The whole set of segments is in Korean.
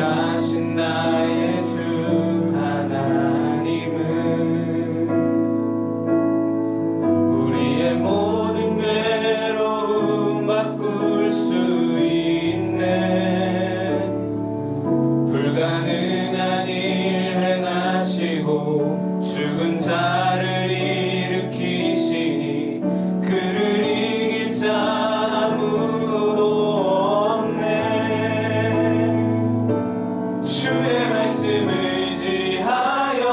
행하신 나의 주 하나님은 우리의 모든 괴로움 바꿀 수 있네. 불가능한 일 행하시고 죽은 자를 일으키시니 그를 이길 자 아무도 없네. 주의 말씀 의지하여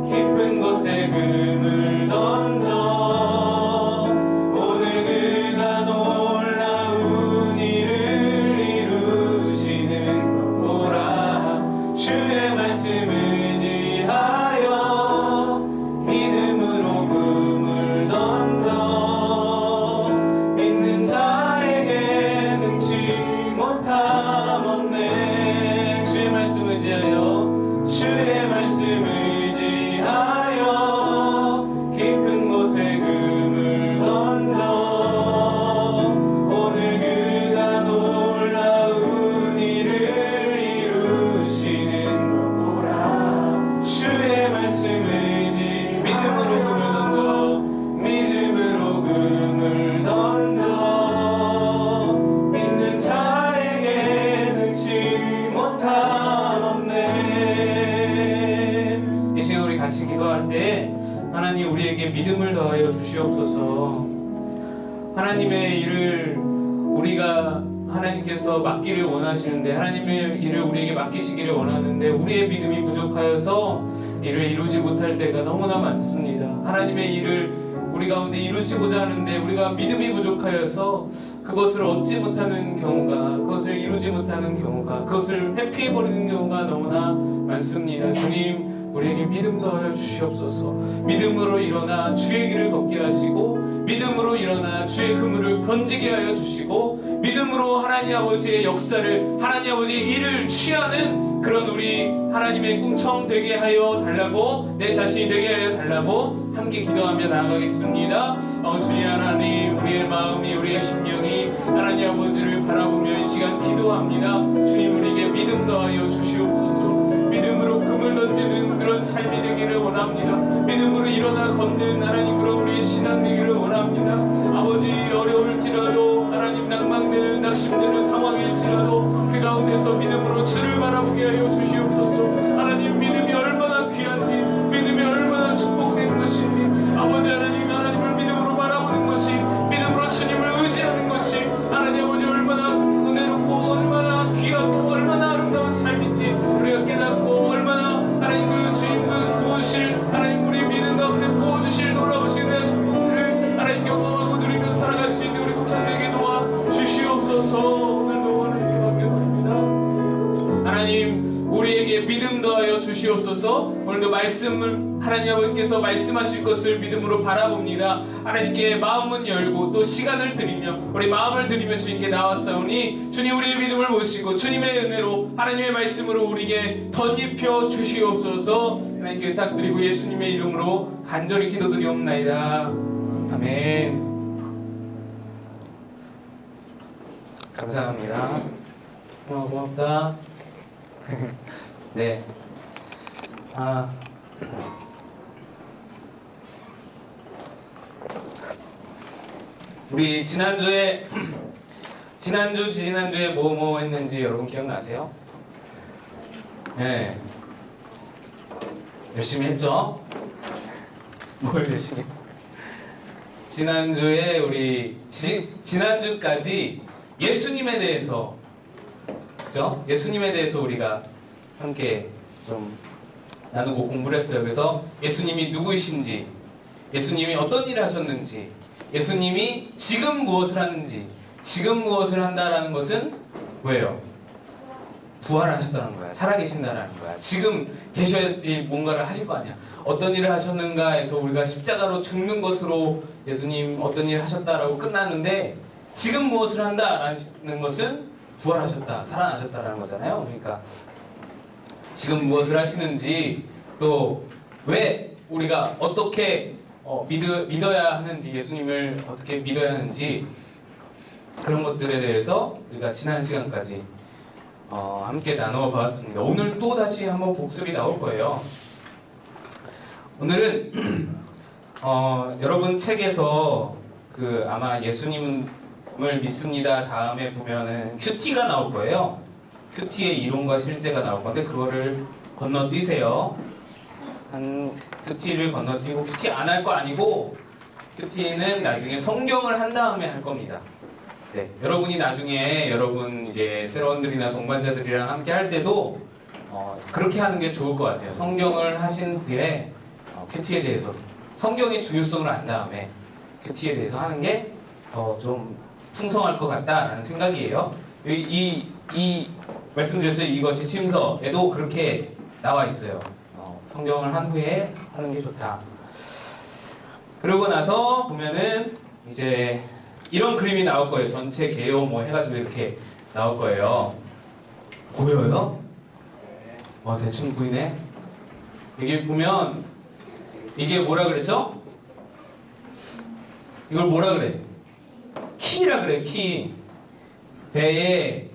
깊은 곳에 금을 던져 오늘 그가 놀라운 일을 이루시는 거라. 주의 말씀 의지하여 믿음으로 금을 던져 믿는 자에게 능치 못함 없네. 주의 말씀 의지하여 주의 말씀 의지하여 깊은 곳에 금을 던져 오늘 그가 놀라운 일을 이루시는 거라. 주의 말씀 의지 믿음으로 금을 던져 믿음으로 금을 던져 믿는 자에게 능치 못함 없네. 이 시간 우리 같이 기도할 때 하나님 우리에게 믿음을 더하여 주시옵소서. 하나님의 일을 우리가 하나님께서 맡기를 원하시는데 하나님의 일을 우리에게 맡기시기를 원하는데 우리의 믿음이 부족하여서 일을 이루지 못할 때가 너무나 많습니다. 하나님의 일을 우리 가운데 이루시고자 하는데 우리가 믿음이 부족하여서 그것을 얻지 못하는 경우가, 그것을 이루지 못하는 경우가, 그것을 회피해버리는 경우가 너무나 많습니다. 주님, 우리에게 믿음 더하여 주시옵소서. 믿음으로 일어나 주의 길을 걷게 하시고 믿음으로 일어나 주의 그물을 던지게 하여 주시고 믿음으로 하나님 아버지의 역사를, 하나님 아버지의 일을 취하는 그런 우리 하나님의 꿈청 되게 하여 달라고, 내 자신이 되게 하여 달라고 함께 기도하며 나아가겠습니다. 주님 하나님, 우리의 마음이, 우리의 심령이 하나님 아버지를 바라보며 이 시간 기도합니다. 주님, 우리에게 믿음 더하여 주시옵소서. 믿음으로 금을 던지는 그런 삶이 되기를 원합니다. 믿음으로 일어나 걷는 하나님 그런 우리의 신앙 되기를 원합니다. 아버지, 어려울지라도 하나님 낭망되는 낙심되는 상황일지라도 그 가운데서 믿음으로 주를 바라보게 하여 주시옵소서. 하나님, 믿음이 얼마나 귀한지, 믿음이 얼마나 축복된 것인지, 아버지 하나님, 하나님을 믿음으로 바라보는 것이, 믿음으로 주님을 의지하는 것이 하나님 아버지 얼마나 은혜롭고 얼마나 귀하고 얼마나 아름다운 삶인지 우리가 깨닫고, 얼마나 하나님 그 주님과 부으실 하나님 우리 믿음 가운데 부어주실 놀라우신 은혜와 축복들을 하나님 경험하고 누리며 살아갈 수 있는 우리 공동체에게 도와 주시옵소서. 오늘도 하나님께 맡겨드립니다. 하나님, 우리에게 믿음 더하여 주시옵소서. 오늘도 말씀을 하나님 아버지께서 말씀하실 것을 믿음으로 바라봅니다. 하나님께 마음은 열고 또 시간을 드리며 우리 마음을 드리며 주님께 나왔사오니 주님, 우리의 믿음을 모시고 주님의 은혜로 하나님의 말씀으로 우리에게 덧입혀 주시옵소서. 하나님께 부탁드리고 예수님의 이름으로 간절히 기도드리옵나이다. 아멘. 감사합니다. 고맙다. 네. 우리 지난주에 뭐 했는지 여러분 기억나세요? 네. 열심히 했죠? 뭘 열심히 했어? 지난주에 우리 지난주까지 예수님에 대해서, 그죠? 예수님에 대해서 우리가 함께 좀 나누고 공부를 했어요. 그래서 예수님이 누구이신지, 예수님이 어떤 일을 하셨는지, 예수님이 지금 무엇을 하는지, 지금 무엇을 한다라는 것은 왜요? 부활하셨다는 거야. 살아계신다는 거야. 지금 계셔야지 뭔가를 하실 거 아니야. 어떤 일을 하셨는가 해서 우리가 십자가로 죽는 것으로 예수님 어떤 일을 하셨다라고 끝나는데, 지금 무엇을 한다라는 것은 부활하셨다, 살아나셨다라는 거잖아요. 그러니까 지금 무엇을 하시는지, 또 왜 우리가 어떻게 믿어야 하는지, 예수님을 어떻게 믿어야 하는지, 그런 것들에 대해서 우리가 지난 시간까지 함께 나누어 봤습니다. 오늘 또 다시 한번 복습이 나올 거예요. 오늘은 여러분 책에서 아마 예수님을 믿습니다 다음에 보면은 큐티가 나올 거예요. 큐티의 이론과 실제가 나올 건데 그거를 건너뛰세요. 큐티를 건너뛰고 큐티 안 할 거 아니고 큐티는 나중에 성경을 한 다음에 할 겁니다. 네, 여러분이 나중에 여러분 이제 세러원들이나 동반자들이랑 함께 할 때도 그렇게 하는 게 좋을 것 같아요. 성경을 하신 후에 큐티에 대해서 성경의 중요성을 안 다음에 큐티에 대해서 하는 게 더 좀 풍성할 것 같다라는 생각이에요. 이 말씀드렸죠. 이거 지침서에도 그렇게 나와 있어요. 성경을 한 후에 하는 게 좋다. 그러고 나서 보면은 이제 이런 그림이 나올 거예요. 전체 개요 뭐 해가지고 이렇게 나올 거예요. 보여요? 대충 보이네. 여기 보면 이게 뭐라 그랬죠? 이걸 뭐라 그래? 키라 그래. 키. 배의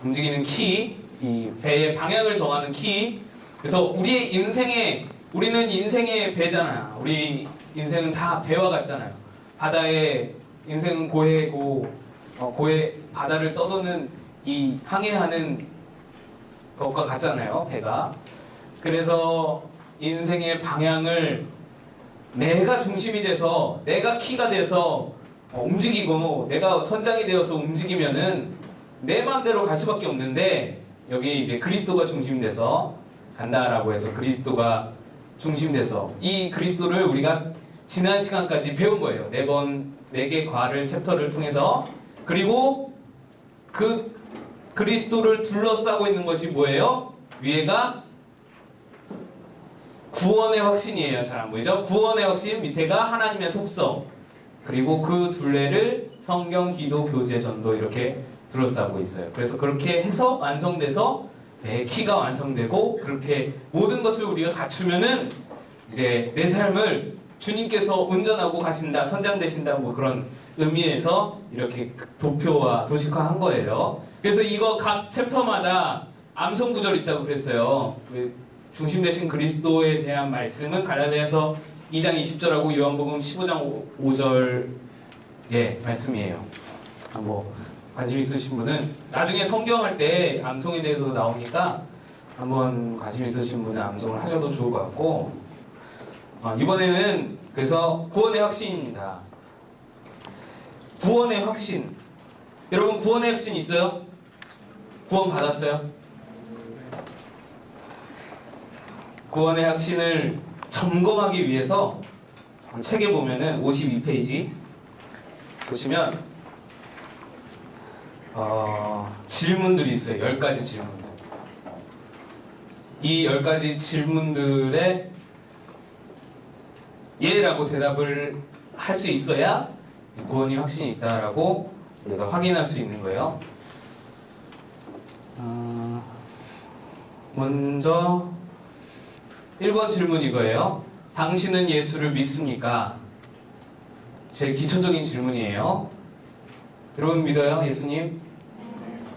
움직이는 키, 이 배의 방향을 정하는 키. 그래서 우리는 인생의 배잖아요. 우리 인생은 다 배와 같잖아요. 바다의 인생은 고해고 고해 바다를 떠도는 이 항해하는 것과 같잖아요. 배가. 그래서 인생의 방향을 내가 중심이 돼서 내가 키가 돼서 움직이고 내가 선장이 되어서 움직이면은 내 마음대로 갈 수밖에 없는데 여기 이제 그리스도가 중심돼서 간다라고 해서 그리스도가 중심돼서 이 그리스도를 우리가 지난 시간까지 배운 거예요. 4개 과를 챕터를 통해서. 그리고 그 그리스도를 둘러싸고 있는 것이 뭐예요? 위에가 구원의 확신이에요. 잘 안 보이죠? 구원의 확신, 밑에가 하나님의 속성. 그리고 그 둘레를 성경, 기도, 교제, 전도 이렇게 둘러싸고 있어요. 그래서 그렇게 해서 완성돼서 키가 완성되고 그렇게 모든 것을 우리가 갖추면은 이제 내 삶을 주님께서 운전하고 가신다, 선장되신다, 뭐 그런 의미에서 이렇게 도표와 도식화한 거예요. 그래서 이거 각 챕터마다 암송 구절이 있다고 그랬어요. 중심 되신 그리스도에 대한 말씀은 갈라디아서 2장 20절하고 요한복음 15장 5절의 말씀이에요. 뭐 관심 있으신 분은 나중에 성경할 때 암송에 대해서 나오니까 한번 관심 있으신 분은 암송을 하셔도 좋을 것 같고 이번에는 그래서 구원의 확신입니다. 구원의 확신. 여러분 구원의 확신 있어요? 구원 받았어요? 구원의 확신을 점검하기 위해서 책에 보면은 52페이지 보시면 질문들이 있어요. 10가지 질문들. 이 10가지 질문들에 예라고 대답을 할 수 있어야 구원이 확신이 있다라고 우리가 확인할 수 있는 거예요. 먼저 1번 질문 이거예요. 당신은 예수를 믿습니까? 제일 기초적인 질문이에요. 여러분 믿어요? 예수님?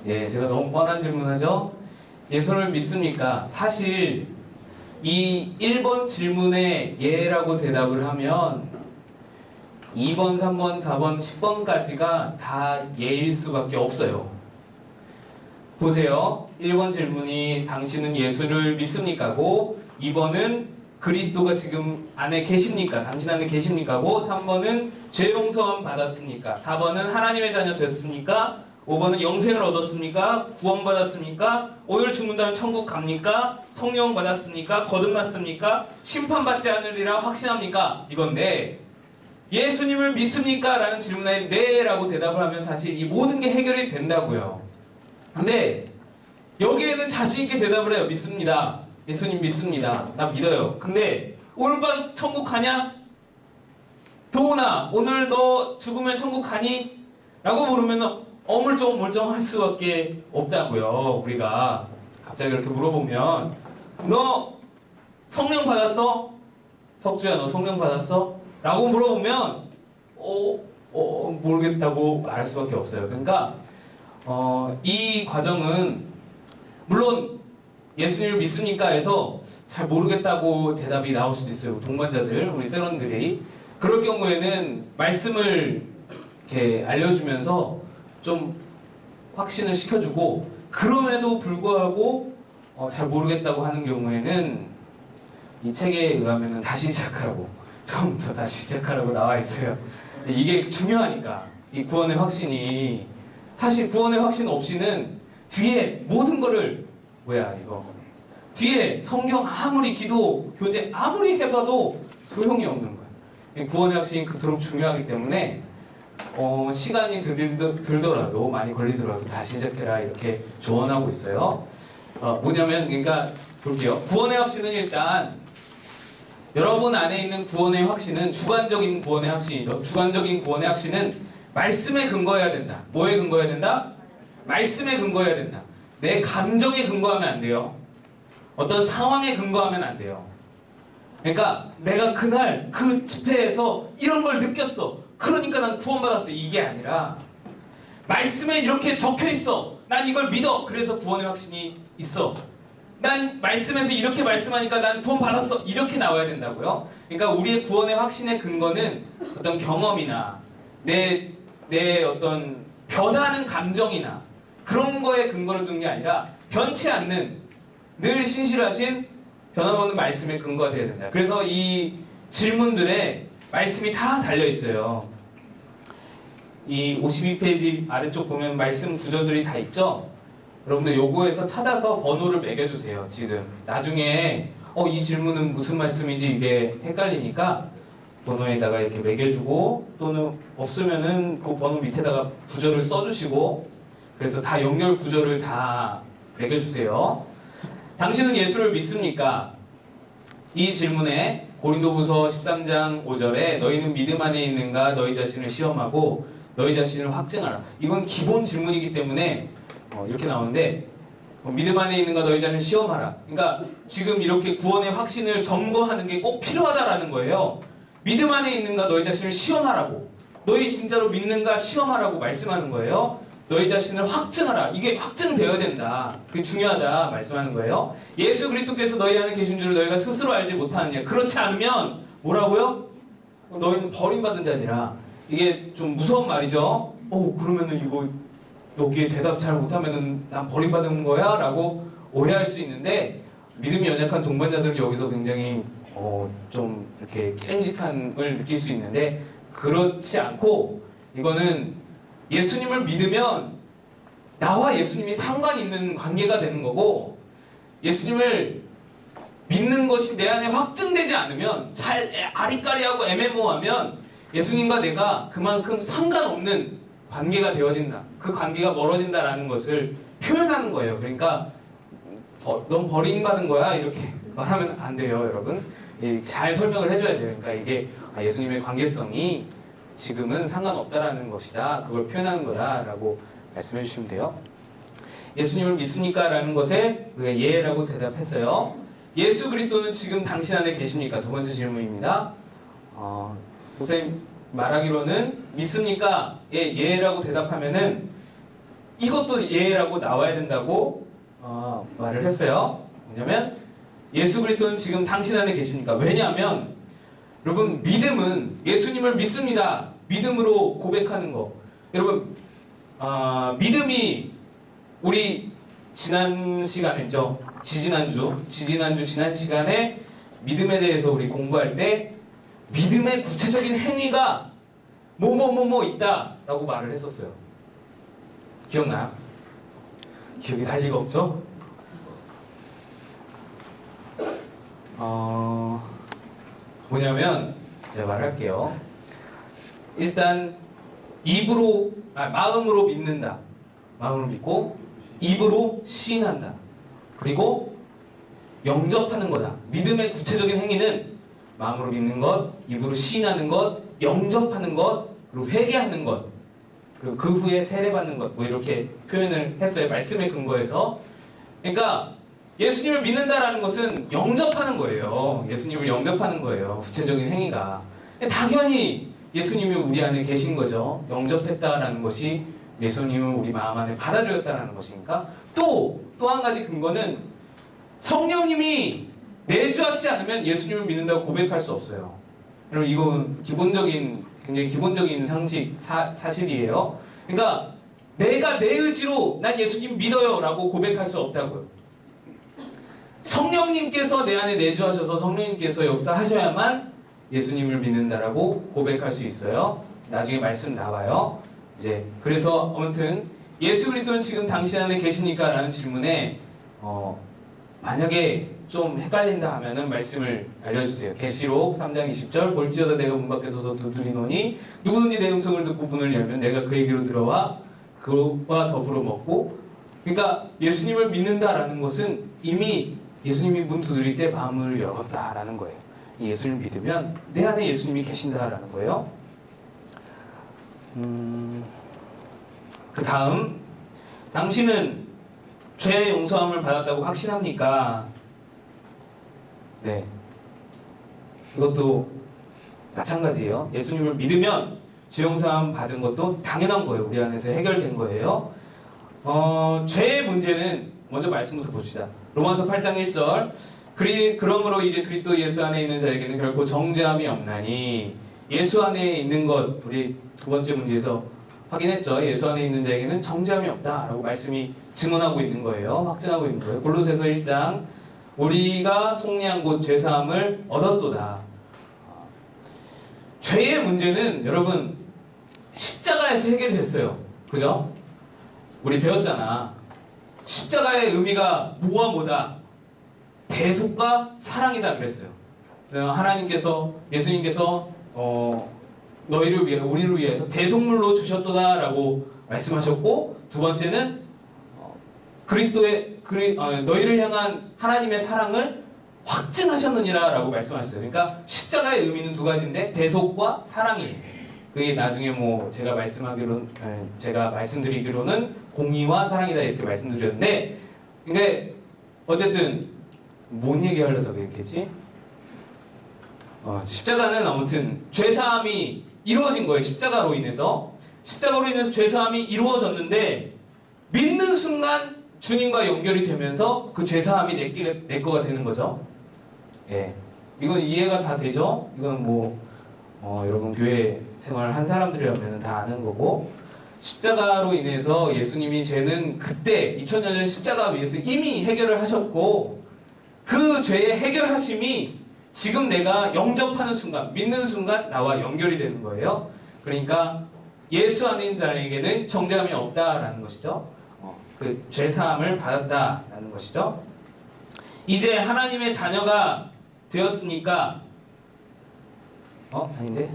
예, 제가 너무 뻔한 질문하죠? 예수를 믿습니까? 사실 이 1번 질문에 예라고 대답을 하면 2번, 3번, 4번, 10번까지가 다 예일 수밖에 없어요. 보세요. 1번 질문이 당신은 예수를 믿습니까고 2번은 그리스도가 지금 안에 계십니까? 당신 안에 계십니까고 3번은 죄 용서함 받았습니까? 4번은 하나님의 자녀 됐습니까? 5번은 영생을 얻었습니까? 구원받았습니까? 오늘 죽는다면 천국 갑니까? 성령 받았습니까? 거듭났습니까? 심판받지 않으리라 확신합니까? 이건데 예수님을 믿습니까? 라는 질문에 네 라고 대답을 하면 사실 이 모든 게 해결이 된다고요. 근데 여기에는 자신 있게 대답을 해요. 믿습니다. 예수님 믿습니다. 나 믿어요. 근데 오늘 밤 천국 가냐? 도훈아 오늘 너 죽으면 천국 가니? 라고 물으면 어물쩡물쩡할 수밖에 없다고요. 우리가 갑자기 그렇게 물어보면 너 성령 받았어? 석주야 너 성령 받았어? 라고 물어보면 모르겠다고 말할 수밖에 없어요. 그러니까 이 과정은 물론 예수님을 믿습니까? 해서 잘 모르겠다고 대답이 나올 수도 있어요. 동반자들, 우리 세런들이. 그럴 경우에는 말씀을 이렇게 알려주면서 좀 확신을 시켜주고, 그럼에도 불구하고 잘 모르겠다고 하는 경우에는 이 책에 의하면 다시 시작하라고, 처음부터 다시 시작하라고 나와 있어요. 이게 중요하니까. 이 구원의 확신이, 사실 구원의 확신 없이는 뒤에 모든 거를 뒤에 성경 아무리 기도 교재 아무리 해봐도 소용이 없는 거예요. 구원의 확신이 그토록 중요하기 때문에 시간이 들더라도, 많이 걸리더라도 다시 시작해라, 이렇게 조언하고 있어요. 뭐냐면, 그러니까 볼게요. 구원의 확신은 일단 여러분 안에 있는 구원의 확신은 주관적인 구원의 확신이죠. 주관적인 구원의 확신은 말씀에 근거해야 된다. 뭐에 근거해야 된다? 말씀에 근거해야 된다. 내 감정에 근거하면 안 돼요. 어떤 상황에 근거하면 안 돼요. 그러니까 내가 그날 그 집회에서 이런 걸 느꼈어. 그러니까 난 구원받았어. 이게 아니라 말씀에 이렇게 적혀있어. 난 이걸 믿어. 그래서 구원의 확신이 있어. 난 말씀에서 이렇게 말씀하니까 난 구원받았어. 이렇게 나와야 된다고요. 그러니까 우리의 구원의 확신의 근거는 어떤 경험이나 내 어떤 변하는 감정이나 그런 거에 근거를 두는 게 아니라 변치 않는 늘 신실하신 변함없는 말씀에 근거가 되어야 된다. 그래서 이 질문들에 말씀이 다 달려있어요. 이 52페이지 아래쪽 보면 말씀 구절들이 다 있죠? 여러분들 요거에서 찾아서 번호를 매겨주세요. 지금 나중에 이 질문은 무슨 말씀이지 이게 헷갈리니까 번호에다가 이렇게 매겨주고, 또는 없으면은 그 번호 밑에다가 구절을 써주시고, 그래서 다 연결 구절을 다 매겨주세요. 당신은 예수를 믿습니까? 이 질문에 고린도후서 13장 5절에 너희는 믿음 안에 있는가 너희 자신을 시험하고 너희 자신을 확증하라. 이건 기본 질문이기 때문에 이렇게 나오는데, 믿음 안에 있는가 너희 자신을 시험하라. 그러니까 지금 이렇게 구원의 확신을 점검하는 게 꼭 필요하다라는 거예요. 믿음 안에 있는가 너희 자신을 시험하라고, 너희 진짜로 믿는가 시험하라고 말씀하는 거예요. 너희 자신을 확증하라. 이게 확증되어야 된다. 그게 중요하다 말씀하는 거예요. 예수 그리스도께서 너희 안에 계신 줄을 너희가 스스로 알지 못하느냐. 그렇지 않으면 뭐라고요? 너희는 버림받은 자니라. 이게 좀 무서운 말이죠. 그러면은 이거 여기에 대답 잘 못하면은 난 버림받은 거야? 라고 오해할 수 있는데, 믿음이 연약한 동반자들은 여기서 굉장히 좀 이렇게 깨름직함을 느낄 수 있는데, 그렇지 않고 이거는 예수님을 믿으면 나와 예수님이 상관 있는 관계가 되는 거고, 예수님을 믿는 것이 내 안에 확증되지 않으면, 잘 아리까리하고 애매모호하면 예수님과 내가 그만큼 상관없는 관계가 되어진다. 그 관계가 멀어진다라는 것을 표현하는 거예요. 그러니까 넌 버림받은 거야 이렇게 말하면 안 돼요, 여러분. 잘 설명을 해줘야 돼요. 그러니까 이게 예수님의 관계성이 지금은 상관없다라는 것이다. 그걸 표현하는 거다라고 말씀해 주시면 돼요. 예수님을 믿습니까? 라는 것에 예라고 대답했어요. 예수 그리스도는 지금 당신 안에 계십니까? 두 번째 질문입니다. 선생님 말하기로는 믿습니까? 예라고 대답하면은 이것도 예라고 나와야 된다고 말을 했어요. 왜냐면 예수 그리스도는 지금 당신 안에 계십니까? 왜냐하면 여러분, 믿음은 예수님을 믿습니다. 믿음으로 고백하는 거. 여러분, 믿음이 우리 지난 시간에죠. 지난 시간에 믿음에 대해서 우리 공부할 때 믿음의 구체적인 행위가 뭐뭐뭐뭐 있다라고 말을 했었어요. 기억나요? 기억이 날 리가 없죠? 뭐냐면 제가 말할게요. 일단 마음으로 믿는다. 마음으로 믿고 입으로 시인한다. 그리고 영접하는 거다. 믿음의 구체적인 행위는 마음으로 믿는 것, 입으로 시인하는 것, 영접하는 것, 그리고 회개하는 것, 그리고 그 후에 세례받는 것, 뭐 이렇게 표현을 했어요. 말씀에 근거해서. 그러니까 예수님을 믿는다라는 것은 영접하는 거예요. 예수님을 영접하는 거예요. 구체적인 행위가. 당연히 예수님이 우리 안에 계신 거죠. 영접했다라는 것이 예수님을 우리 마음 안에 받아들였다는 것이니까 또 한 가지 근거는 성령님이 내주하시지 않으면 예수님을 믿는다고 고백할 수 없어요. 여러분 이건 굉장히 기본적인 사실이에요. 그러니까 내가 내 의지로 난 예수님 믿어요 라고 고백할 수 없다고요. 성령님께서 내 안에 내주하셔서 성령님께서 역사하셔야만 예수님을 믿는다라고 고백할 수 있어요. 나중에 말씀 나와요. 이제 그래서 아무튼 예수 그리스도는 지금 당신 안에 계십니까? 라는 질문에 만약에 좀 헷갈린다 하면은 말씀을 알려주세요. 계시록 3장 20절 볼지어다 내가 문 밖에 서서 두드리노니 누구든지 내 음성을 듣고 문을 열면 내가 그에게로 들어와 그와 더불어 먹고. 그러니까 예수님을 믿는다라는 것은 이미 예수님이 문 두드릴 때 마음을 열었다라는 거예요. 예수님을 믿으면 내 안에 예수님이 계신다라는 거예요. 그 다음, 당신은 죄의 용서함을 받았다고 확신합니까? 네. 이것도 마찬가지예요. 예수님을 믿으면 죄 용서함 받은 것도 당연한 거예요. 우리 안에서 해결된 거예요. 죄의 문제는 먼저 말씀부터 봅시다. 로마서 8장 1절. 그러므로 이제 그리스도 예수 안에 있는 자에게는 결코 정죄함이 없나니 예수 안에 있는 것, 우리 두 번째 문제에서 확인했죠. 예수 안에 있는 자에게는 정죄함이 없다라고 말씀이 증언하고 있는 거예요. 확증하고 있는 거예요. 골로새서 1장 우리가 속리한 곳 죄사함을 얻었도다. 죄의 문제는 여러분 십자가에서 해결이 됐어요. 그죠? 우리 배웠잖아. 십자가의 의미가 뭐다? 대속과 사랑이다 그랬어요. 하나님께서 예수님께서 너희를 위해 우리를 위해서 대속물로 주셨도다라고 말씀하셨고, 두 번째는 너희를 향한 하나님의 사랑을 확증하셨느니라라고 말씀하셨어요. 그러니까 십자가의 의미는 두 가지인데 대속과 사랑이에요. 그게 나중에 제가 말씀드리기로는 공의와 사랑이다 이렇게 말씀드렸는데, 근데 어쨌든 뭔 얘기하려다가 그랬겠지? 십자가는 아무튼 죄사함이 이루어진 거예요. 십자가로 인해서 죄사함이 이루어졌는데 믿는 순간 주님과 연결이 되면서 그 죄사함이 내 거가 되는 거죠. 예, 이건 이해가 다 되죠? 이건 여러분 교회 생활 한 사람들이라면 다 아는 거고, 십자가로 인해서 예수님이 죄는 그때 2000년 전 십자가 위에서 이미 해결을 하셨고, 그 죄의 해결하심이 지금 내가 영접하는 순간, 믿는 순간 나와 연결이 되는 거예요. 그러니까 예수 안에 있는 자에게는 정죄함이 없다라는 것이죠. 그 죄사함을 받았다라는 것이죠. 이제 하나님의 자녀가 되었습니까? 아닌데?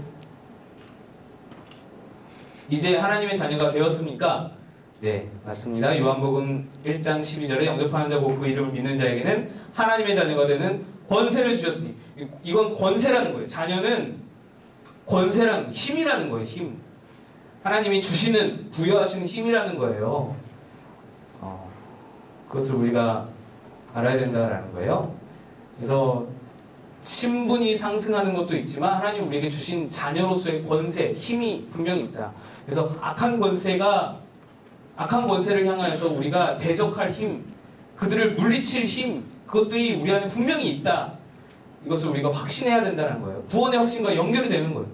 이제 하나님의 자녀가 되었습니까? 네, 맞습니다. 요한복음 1장 12절에 영접하는 자고 그 이름을 믿는 자에게는 하나님의 자녀가 되는 권세를 주셨으니, 이건 권세라는 거예요. 자녀는 권세라는, 힘이라는 거예요. 힘. 하나님이 주시는, 부여하시는 힘이라는 거예요. 그것을 우리가 알아야 된다라는 거예요. 그래서 신분이 상승하는 것도 있지만 하나님 우리에게 주신 자녀로서의 권세, 힘이 분명히 있다. 그래서 악한 권세를 향하여서 우리가 대적할 힘, 그들을 물리칠 힘, 그것들이 우리 안에 분명히 있다. 이것을 우리가 확신해야 된다는 거예요. 구원의 확신과 연결이 되는 거예요.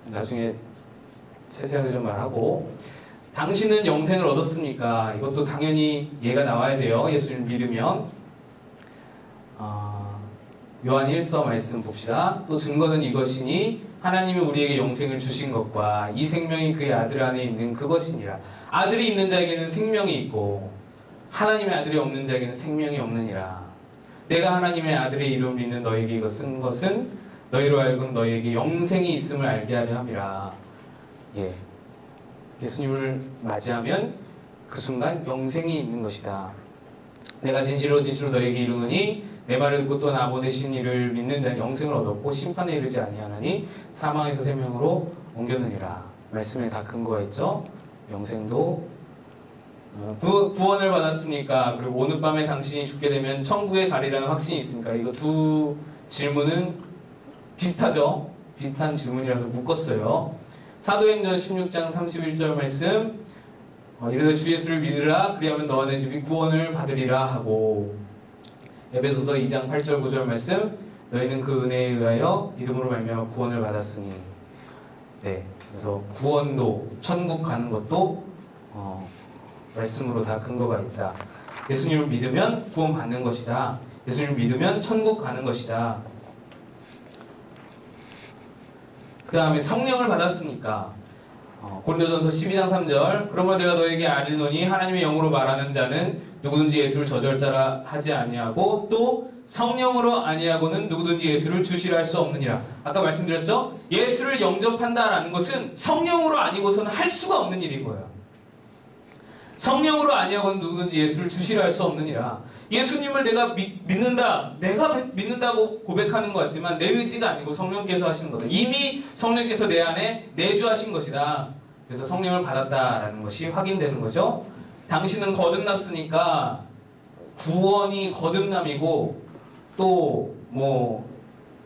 나중에 세세하게 좀 말하고, 당신은 영생을 얻었습니까? 이것도 당연히 예가 나와야 돼요. 예수를 믿으면. 요한 1서 말씀 봅시다. 또 증거는 이것이니 하나님이 우리에게 영생을 주신 것과 이 생명이 그의 아들 안에 있는 그것이니라. 아들이 있는 자에게는 생명이 있고 하나님의 아들이 없는 자에게는 생명이 없느니라. 내가 하나님의 아들의 이름을 믿는 너에게 이거 쓴 것은 너희로 하여금 너희에게 영생이 있음을 알게 하려 함이라. 예. 예수님을 맞이하면 그 순간 영생이 있는 것이다. 내가 진실로 너희에게 이르노니 내 말을 듣고 또 나 보내신 이를 믿는 자는 영생을 얻었고 심판에 이르지 아니하나니 사망에서 생명으로 옮겼느니라. 말씀에 다 근거가 있죠. 영생도 구원을 받았으니까, 그리고 오늘 밤에 당신이 죽게 되면 천국에 가리라는 확신이 있습니까? 이거 두 질문은 비슷하죠. 비슷한 질문이라서 묶었어요. 사도행전 16장 31절 말씀, 이르되 주 예수를 믿으라 그리하면 너와 내 집이 구원을 받으리라 하고, 에베소서 2장 8절 9절 말씀, 너희는 그 은혜에 의하여 믿음으로 말미암아 구원을 받았으니. 네, 그래서 구원도 천국 가는 것도 말씀으로 다 근거가 있다. 예수님을 믿으면 구원 받는 것이다. 예수님을 믿으면 천국 가는 것이다. 그 다음에 성령을 받았으니까 고린도전서 12장 3절, 그러므로 내가 너에게 아뢰노니 하나님의 영으로 말하는 자는 누구든지 예수를 저절자라 하지 아니하고 또 성령으로 아니하고는 누구든지 예수를 주시라 할 수 없느니라. 아까 말씀드렸죠? 예수를 영접한다라는 것은 성령으로 아니고서는 할 수가 없는 일인 거예요. 성령으로 아니하고는 누구든지 예수를 주시라 할 수 없느니라. 예수님을 내가 믿는다, 내가 믿는다고 고백하는 것 같지만 내 의지가 아니고 성령께서 하시는 거다. 이미 성령께서 내 안에 내주하신 것이다. 그래서 성령을 받았다라는 것이 확인되는 거죠. 당신은 거듭났으니까 구원이 거듭남이고 또 뭐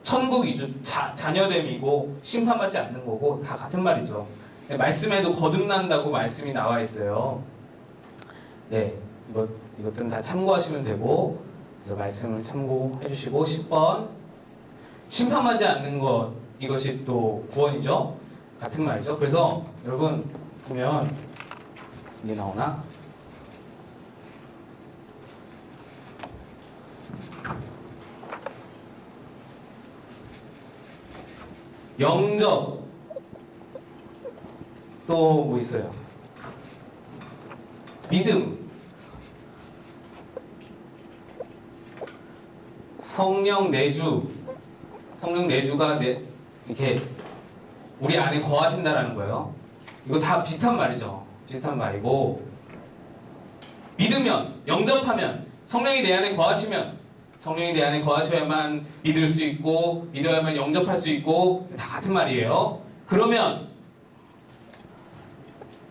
천국 이주 자녀됨이고 심판받지 않는 거고 다 같은 말이죠. 말씀에도 거듭난다고 말씀이 나와 있어요. 네, 이것들은 다 참고하시면 되고, 그래서 말씀을 참고해 주시고, 10번 심판받지 않는 것, 이것이 또 구원이죠. 같은 말이죠. 그래서 여러분 보면 이게 나오나? 영접 또 뭐 있어요? 믿음, 성령 내주, 성령 내주가 이렇게 우리 안에 거하신다라는 거예요. 이거 다 비슷한 말이죠. 비슷한 말이고, 믿으면, 영접하면, 성령이 내 안에 거하시면, 성령이 내 안에 거하셔야만 믿을 수 있고, 믿어야만 영접할 수 있고, 다 같은 말이에요. 그러면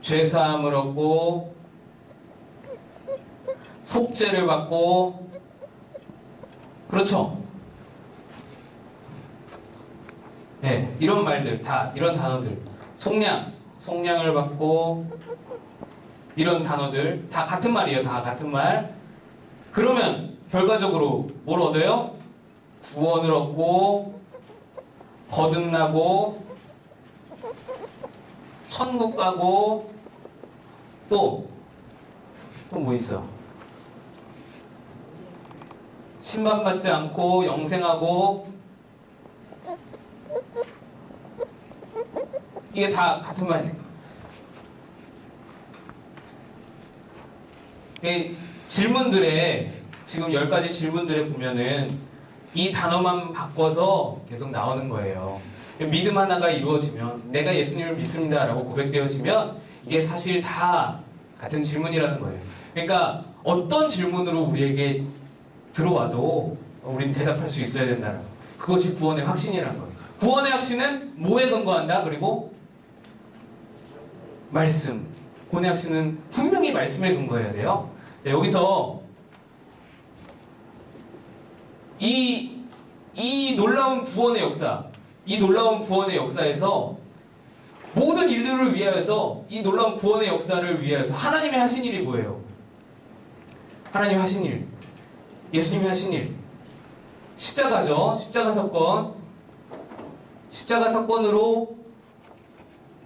죄사함을 얻고 속죄를 받고, 그렇죠? 네, 이런 말들 다, 이런 단어들, 속량을 받고, 이런 단어들 다 같은 말이에요. 다 같은 말. 그러면 결과적으로 뭘 얻어요? 구원을 얻고, 거듭나고, 천국 가고, 또 뭐 있어? 심판받지 않고 영생하고, 이게 다 같은 말이에요. 질문들에, 지금 10가지 질문들에 보면은 이 단어만 바꿔서 계속 나오는 거예요. 믿음 하나가 이루어지면, 내가 예수님을 믿습니다 라고 고백되어지면 이게 사실 다 같은 질문이라는 거예요. 그러니까 어떤 질문으로 우리에게 들어와도 우리는 대답할 수 있어야 된다는 거. 그것이 구원의 확신이라는 거예요. 구원의 확신은 뭐에 근거한다? 그리고 말씀. 구원의 확신은 분명히 말씀에 근거해야 돼요. 자, 여기서 이 놀라운 구원의 역사, 이 놀라운 구원의 역사에서 모든 인류를 위하여서, 이 놀라운 구원의 역사를 위하여서 하나님이 하신 일이 뭐예요? 하나님이 하신 일, 예수님이 하신 일, 십자가죠. 십자가 사건. 십자가 사건으로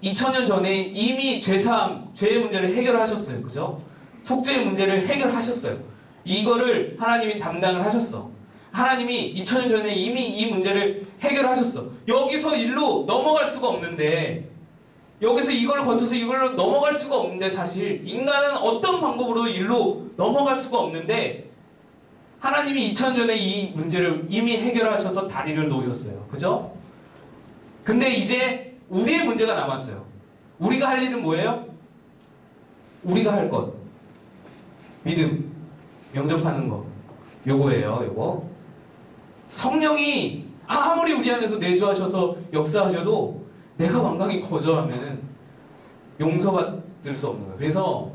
2000년 전에 이미 죄의 문제를 해결하셨어요. 그죠? 속죄의 문제를 해결하셨어요. 이거를 하나님이 담당을 하셨어. 하나님이 2000년 전에 이미 이 문제를 해결하셨어. 여기서 일로 넘어갈 수가 없는데, 여기서 이걸 거쳐서 이걸로 넘어갈 수가 없는데, 사실 인간은 어떤 방법으로도 일로 넘어갈 수가 없는데, 하나님이 2000년 전에 이 문제를 이미 해결하셔서 다리를 놓으셨어요. 그죠? 근데 이제 우리의 문제가 남았어요. 우리가 할 일은 뭐예요? 우리가 할 것. 믿음, 영접하는 거. 요거예요, 요거. 성령이 아무리 우리 안에서 내주하셔서 역사하셔도 내가 완강히 거절하면은 용서받을 수 없는 거예요. 그래서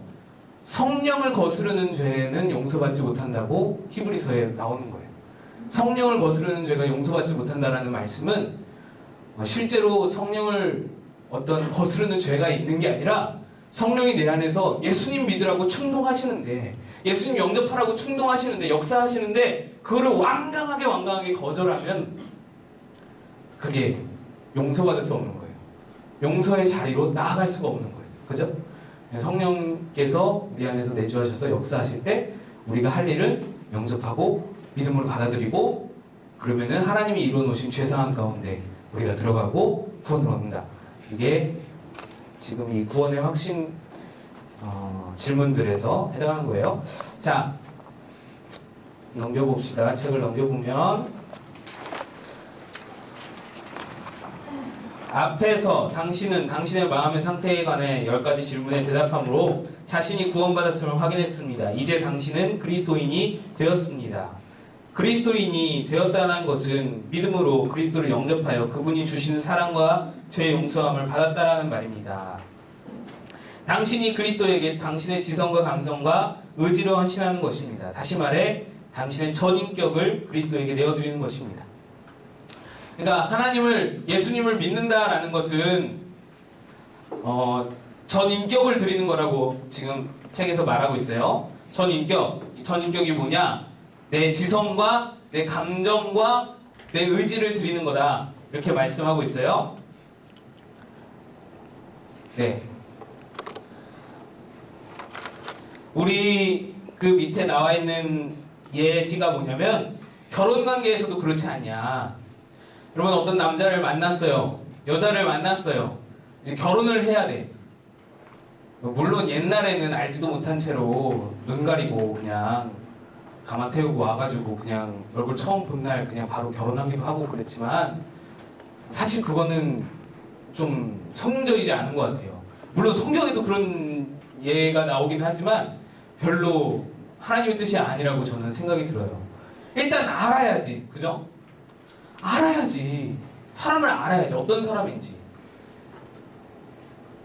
성령을 거스르는 죄는 용서받지 못한다고 히브리서에 나오는 거예요. 성령을 거스르는 죄가 용서받지 못한다라는 말씀은 실제로 성령을 어떤 거스르는 죄가 있는 게 아니라 성령이 내 안에서 예수님 믿으라고 충동하시는데, 예수님 영접하라고 충동하시는데, 역사하시는데 그거를 완강하게 거절하면 그게 용서가 될 수 없는 거예요. 용서의 자리로 나아갈 수가 없는 거예요. 그죠? 성령께서 우리 안에서 내주하셔서 역사하실 때 우리가 할 일은 영접하고 믿음으로 받아들이고, 그러면은 하나님이 이루어놓으신 죄사함 가운데 우리가 들어가고 구원을 얻는다. 이게 지금 이 구원의 확신 질문들에서 해당하는 거예요. 자, 넘겨봅시다. 책을 넘겨보면 앞에서 당신은 당신의 마음의 상태에 관해 10가지 질문에 대답함으로 자신이 구원받았음을 확인했습니다. 이제 당신은 그리스도인이 되었습니다. 그리스도인이 되었다는 것은 믿음으로 그리스도를 영접하여 그분이 주시는 사랑과 죄의 용서함을 받았다라는 말입니다. 당신이 그리스도에게 당신의 지성과 감성과 의지로 헌신하는 것입니다. 다시 말해 당신의 전 인격을 그리스도에게 내어드리는 것입니다. 그러니까 하나님을, 예수님을 믿는다라는 것은 전 인격을 드리는 거라고 지금 책에서 말하고 있어요. 전 인격이 뭐냐? 내 지성과 내 감정과 내 의지를 드리는 거다, 이렇게 말씀하고 있어요. 네. 우리 그 밑에 나와 있는 예시가 뭐냐면 결혼 관계에서도 그렇지 않냐. 여러분, 어떤 남자를 만났어요. 여자를 만났어요. 이제 결혼을 해야 돼. 물론 옛날에는 알지도 못한 채로 눈 가리고 그냥 가마 태우고 와가지고 그냥 얼굴 처음 본 날 그냥 바로 결혼하기도 하고 그랬지만, 사실 그거는 좀 성경적이지 않은 것 같아요. 물론 성경에도 그런 예가 나오긴 하지만 별로 하나님의 뜻이 아니라고 저는 생각이 들어요. 일단 알아야지, 그죠? 알아야지. 사람을 알아야지. 어떤 사람인지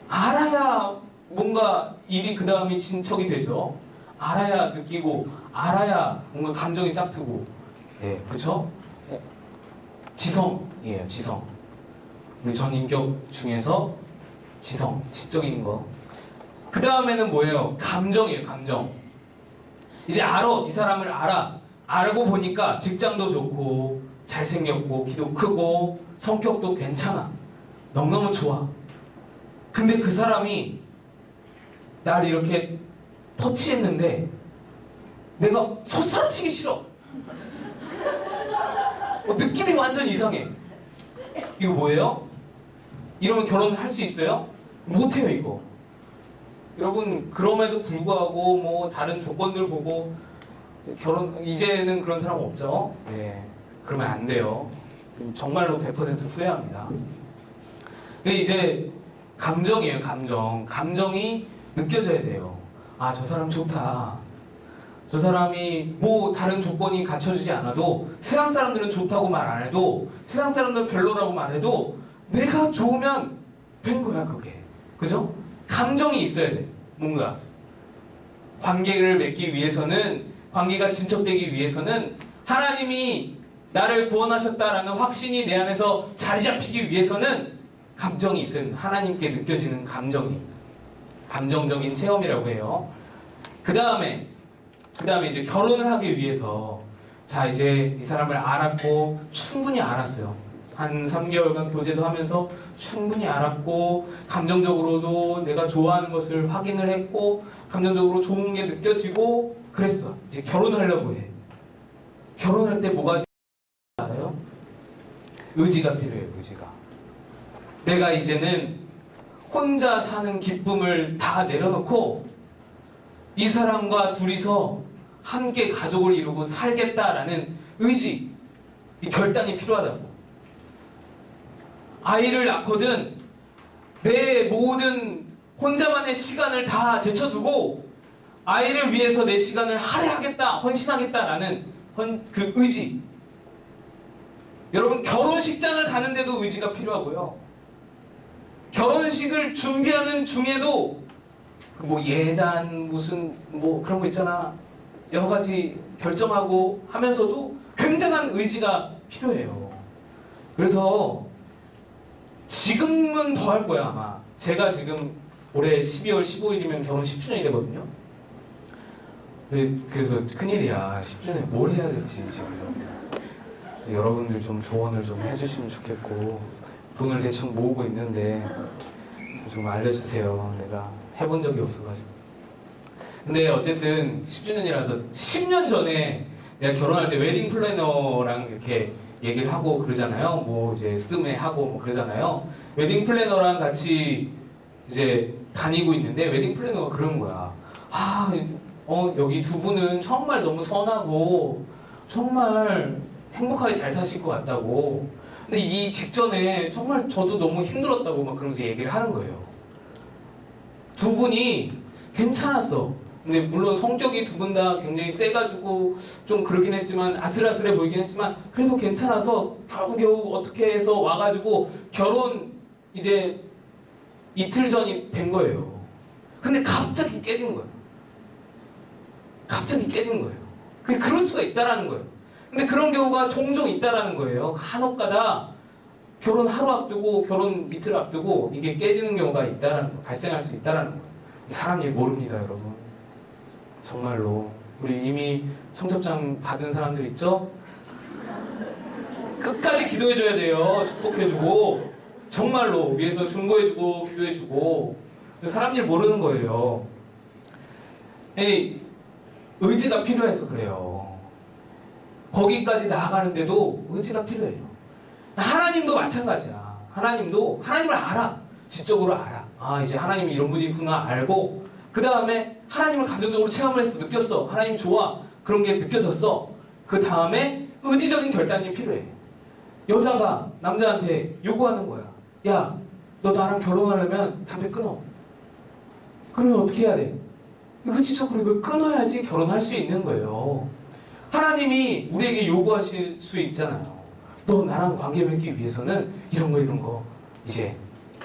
알아야 뭔가 일이 그 다음에 진척이 되죠. 알아야 느끼고, 알아야 뭔가 감정이 싹트고. 예, 그쵸? 지성이에요, 지성. 우리 전 인격 중에서 지성, 지적인 거. 그 다음에는 뭐예요? 감정이에요, 감정. 이제 이 사람을 알고 보니까 직장도 좋고 잘생겼고 키도 크고 성격도 괜찮아. 너무너무 좋아. 근데 그 사람이 날 이렇게 터치했는데 내가 솟아치기 싫어. 느낌이 완전 이상해. 이거 뭐예요? 이러면 결혼할 수 있어요? 못해요, 이거. 여러분, 그럼에도 불구하고 뭐 다른 조건들 보고 이제는 그런 사람 없죠? 네, 그러면 안 돼요. 정말로 100% 후회합니다. 근데 이제 감정이에요, 감정. 감정이 느껴져야 돼요. 아, 저 사람 좋다. 저 사람이 뭐 다른 조건이 갖춰주지 않아도, 세상 사람들은 좋다고 말 안 해도, 세상 사람들은 별로라고 말해도 내가 좋으면 된 거야, 그게. 그죠? 감정이 있어야 돼. 뭔가 관계를 맺기 위해서는, 관계가 진척되기 위해서는, 하나님이 나를 구원하셨다라는 확신이 내 안에서 자리 잡히기 위해서는 감정이 있어야 돼. 하나님께 느껴지는 감정이, 감정적인 체험이라고 해요. 그 다음에 이제 결혼을 하기 위해서, 자, 이제 이 사람을 알았고 충분히 알았어요. 한 3개월간 교제도 하면서 충분히 알았고, 감정적으로도 내가 좋아하는 것을 확인을 했고, 감정적으로 좋은 게 느껴지고 그랬어. 이제 결혼을 하려고 해. 결혼할 때 뭐가 알아요? 의지가 필요해요, 의지가. 내가 이제는 혼자 사는 기쁨을 다 내려놓고 이 사람과 둘이서 함께 가족을 이루고 살겠다라는 의지, 이 결단이 필요하다고. 아이를 낳거든 내 모든 혼자만의 시간을 다 제쳐두고 아이를 위해서 내 시간을 할애하겠다, 헌신하겠다라는 그 의지. 여러분, 결혼식장을 가는데도 의지가 필요하고요. 결혼식을 준비하는 중에도 뭐 예단 무슨 뭐 그런 거 있잖아. 여러 가지 결정하고 하면서도 굉장한 의지가 필요해요. 그래서 지금은 더 할 거야 아마. 제가 지금 올해 12월 15일이면 결혼 10주년이 되거든요. 그래서 큰일이야. 10주년에 뭘 해야 될지 지금. 여러분들 좀 조언을 좀 해주시면 좋겠고, 돈을 대충 모으고 있는데 좀 알려주세요. 내가 해본 적이 없어가지고. 근데 어쨌든 10주년이라서 10년 전에 내가 결혼할 때 웨딩 플래너랑 이렇게 얘기를 하고 그러잖아요. 뭐 이제 스드메 하고 뭐 그러잖아요. 웨딩 플래너랑 같이 이제 다니고 있는데 웨딩 플래너가 그런 거야. 여기 두 분은 정말 너무 선하고 정말 행복하게 잘 사실 것 같다고. 근데 이 직전에 정말 저도 너무 힘들었다고 막 그러면서 얘기를 하는 거예요. 두 분이 괜찮았어. 근데 물론 성격이 두 분 다 굉장히 세가지고 좀 그러긴 했지만 아슬아슬해 보이긴 했지만 그래도 괜찮아서 겨우겨우 어떻게 해서 와가지고 결혼 이제 이틀 전이 된 거예요. 근데 갑자기 깨진 거예요. 갑자기 깨진 거예요. 그럴 수가 있다라는 거예요. 근데 그런 경우가 종종 있다라는 거예요. 간혹가다 결혼 하루 앞두고 결혼 이틀 앞두고 이게 깨지는 경우가 있다라는 거, 발생할 수 있다라는 거예요. 사람 일 모릅니다, 여러분. 정말로 우리 이미 청첩장 받은 사람들 있죠? 끝까지 기도해줘야 돼요. 축복해주고 정말로 위에서 중보해주고 기도해주고. 사람 일 모르는 거예요. 의지가 필요해서 그래요. 거기까지 나아가는데도 의지가 필요해요. 하나님도 마찬가지야. 하나님도 하나님을 알아. 지적으로 알아. 이제 하나님이 이런 분이 있구나 알고 그 다음에 하나님을 감정적으로 체험을 해서 느꼈어. 하나님 좋아. 그런 게 느껴졌어. 그 다음에 의지적인 결단이 필요해. 여자가 남자한테 요구하는 거야. 야, 너 나랑 결혼하려면 담배 끊어. 그러면 어떻게 해야 돼? 의지적으로 이걸 끊어야지 결혼할 수 있는 거예요. 하나님이 우리에게 요구하실 수 있잖아요. 너 나랑 관계 맺기 위해서는 이런 거 이제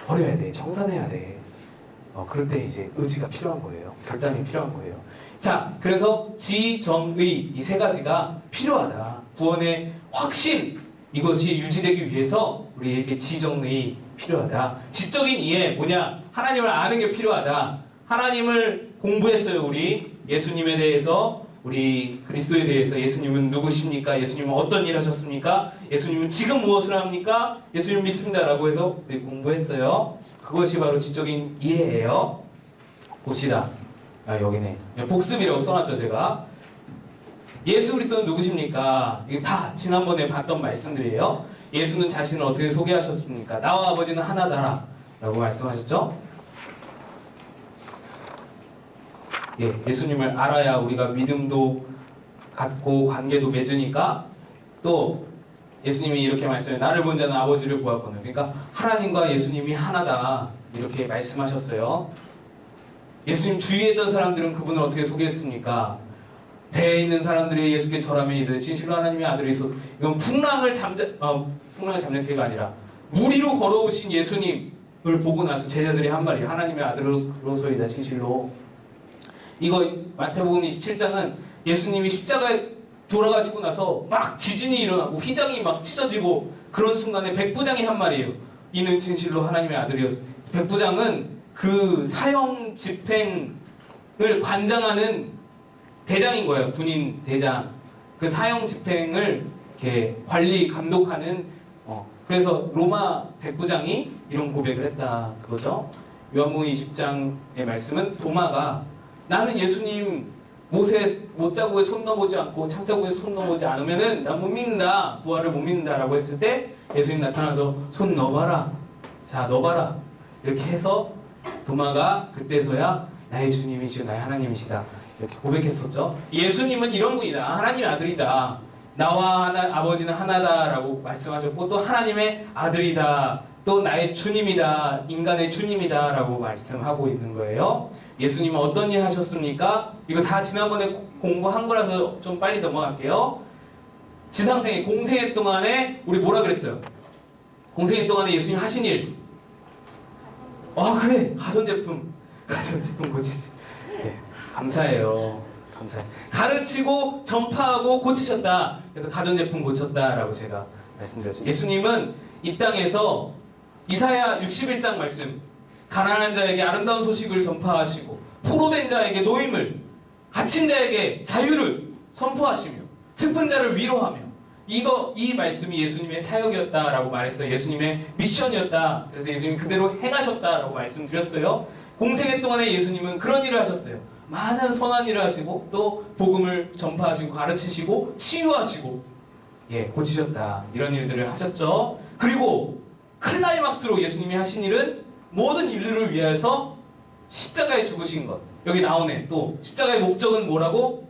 버려야 돼. 정산해야 돼. 그럴 때 이제 의지가 필요한 거예요. 결단이 필요한 거예요. 자, 그래서 지, 정, 의 이 세 가지가 필요하다. 구원의 확신 이것이 유지되기 위해서 우리에게 지, 정, 의 필요하다. 지적인 이해 뭐냐? 하나님을 아는 게 필요하다. 하나님을 공부했어요. 우리 예수님에 대해서 우리 그리스도에 대해서 예수님은 누구십니까? 예수님은 어떤 일 하셨습니까? 예수님은 지금 무엇을 합니까? 예수님 믿습니다 라고 해서 우리 공부했어요. 그것이 바로 지적인 이해예요. 봅시다. 여기네. 복습이라고 써놨죠 제가. 예수 그리스도는 누구십니까? 이게 다 지난번에 봤던 말씀들이에요. 예수는 자신을 어떻게 소개하셨습니까? 나와 아버지는 하나다라 라고 말씀하셨죠. 예수님을 알아야 우리가 믿음도 갖고 관계도 맺으니까 또 예수님이 이렇게 말씀해요. 나를 본 자는 아버지를 보았거든요. 그러니까 하나님과 예수님이 하나다 이렇게 말씀하셨어요. 예수님 주위에 있던 사람들은 그분을 어떻게 소개했습니까? 배에 있는 사람들이 예수께 절하며 이르되 진실로 하나님의 아들이소. 이건 풍랑을 잠잠케가 아니라 무리로 걸어오신 예수님을 보고 나서 제자들이 한 말이에요. 하나님의 아들로소이다 진실로. 이거 마태복음 27장은 예수님이 십자가에 돌아가시고 나서 막 지진이 일어나고 휘장이 막 찢어지고 그런 순간에 백부장이 한 말이에요. 이는 진실로 하나님의 아들이었어. 백부장은 그 사형 집행을 관장하는 대장인 거예요. 군인 대장. 그 사형 집행을 이렇게 관리 감독하는 그래서 로마 백부장이 이런 고백을 했다 그거죠. 요한복음 20장의 말씀은 도마가 나는 예수님 못자국에 손 넣어보지 않고 창자국에 손 넣어보지 않으면은 난 못 믿는다. 부활을 못 믿는다라고 했을 때 예수님 나타나서 손 넣어봐라. 자 넣어봐라. 이렇게 해서 도마가 그때서야 나의 주님이시오 나의 하나님이시다. 이렇게 고백했었죠. 예수님은 이런 분이다. 하나님의 아들이다. 나와 아버지는 하나다라고 말씀하셨고 또 하나님의 아들이다. 또 나의 주님이다. 인간의 주님이다 라고 말씀하고 있는 거예요. 예수님은 어떤 일 하셨습니까? 이거 다 지난번에 공부한 거라서 좀 빨리 넘어갈게요. 지상생애 공생애 동안에 우리 뭐라 그랬어요? 공생애 동안에 예수님 하신 일. 그래 가전제품 고치시. 감사해요. 감사해요. 가르치고 전파하고 고치셨다. 그래서 가전제품 고쳤다라고 제가 말씀드렸죠. 예수님은 이 땅에서 이사야 61장 말씀, 가난한 자에게 아름다운 소식을 전파하시고 포로된 자에게 노임을, 갇힌 자에게 자유를 선포하시며 슬픈 자를 위로하며, 이 말씀이 예수님의 사역이었다라고 말했어요. 예수님의 미션이었다. 그래서 예수님 그대로 행하셨다라고 말씀드렸어요. 공생애 동안에 예수님은 그런 일을 하셨어요. 많은 선한 일을 하시고 또 복음을 전파하시고 가르치시고 치유하시고 고치셨다. 이런 일들을 하셨죠. 그리고 클라이막스로 예수님이 하신 일은 모든 인류를 위해서 십자가에 죽으신 것. 여기 나오네. 또 십자가의 목적은 뭐라고?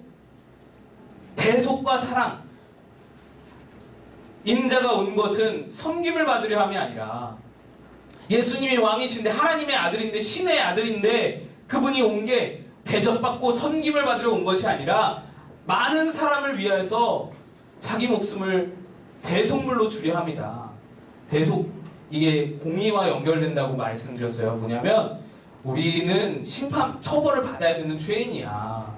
대속과 사랑. 인자가 온 것은 섬김을 받으려 함이 아니라, 예수님이 왕이신데 하나님의 아들인데 신의 아들인데 그분이 온 게 대접받고 섬김을 받으려 온 것이 아니라 많은 사람을 위해서 자기 목숨을 대속물로 주려 합니다. 대속, 이게 공의와 연결된다고 말씀드렸어요. 뭐냐면 우리는 심판, 처벌을 받아야 되는 죄인이야.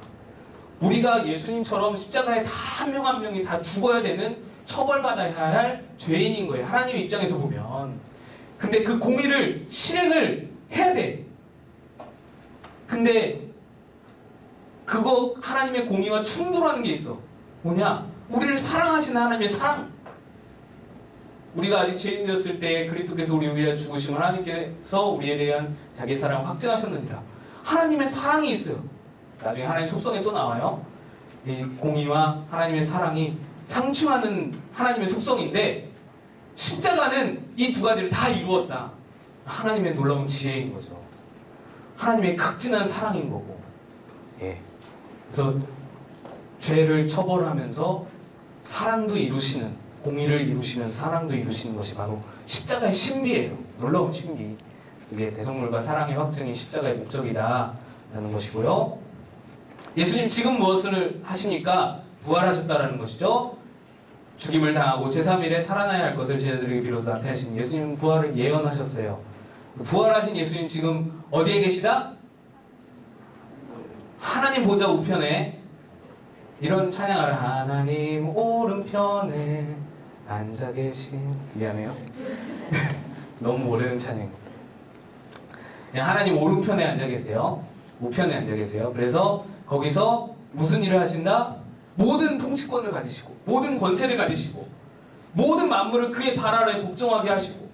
우리가 예수님처럼 십자가에 다 한 명 한 명이 다 죽어야 되는, 처벌받아야 할 죄인인 거예요. 하나님 입장에서 보면. 근데 그 공의를 실행을 해야 돼. 근데 그거 하나님의 공의와 충돌하는 게 있어. 뭐냐? 우리를 사랑하시는 하나님의 사랑. 우리가 아직 죄인이었을 때 그리스도께서 우리 위해 죽으시면 하나님께서 우리에 대한 자기의 사랑을 확증하셨느니라. 하나님의 사랑이 있어요. 나중에 하나님 속성에 또 나와요. 이 공의와 하나님의 사랑이 상충하는 하나님의 속성인데, 십자가는 이 두 가지를 다 이루었다. 하나님의 놀라운 지혜인 거죠. 하나님의 극진한 사랑인 거고. 그래서 죄를 처벌하면서 사랑도 이루시는, 공의를 이루시면서 사랑도 이루시는 것이 바로 십자가의 신비예요. 놀라운 신비. 그게 대속물과 사랑의 확증이 십자가의 목적이다라는 것이고요. 예수님 지금 무엇을 하십니까? 부활하셨다라는 것이죠. 죽임을 당하고 제3일에 살아나야 할 것을 제자들에게 비로소 나타내신 예수님은 부활을 예언하셨어요. 부활하신 예수님 지금 어디에 계시다? 하나님 보좌 우편에, 이런 찬양을, 하나님 오른편에 앉아 계신, 미안해요. 너무 오래된 찬양. 하나님 오른편에 앉아 계세요. 우편에 앉아 계세요. 그래서 거기서 무슨 일을 하신다? 모든 통치권을 가지시고 모든 권세를 가지시고 모든 만물을 그의 발 아래 복종하게 하시고,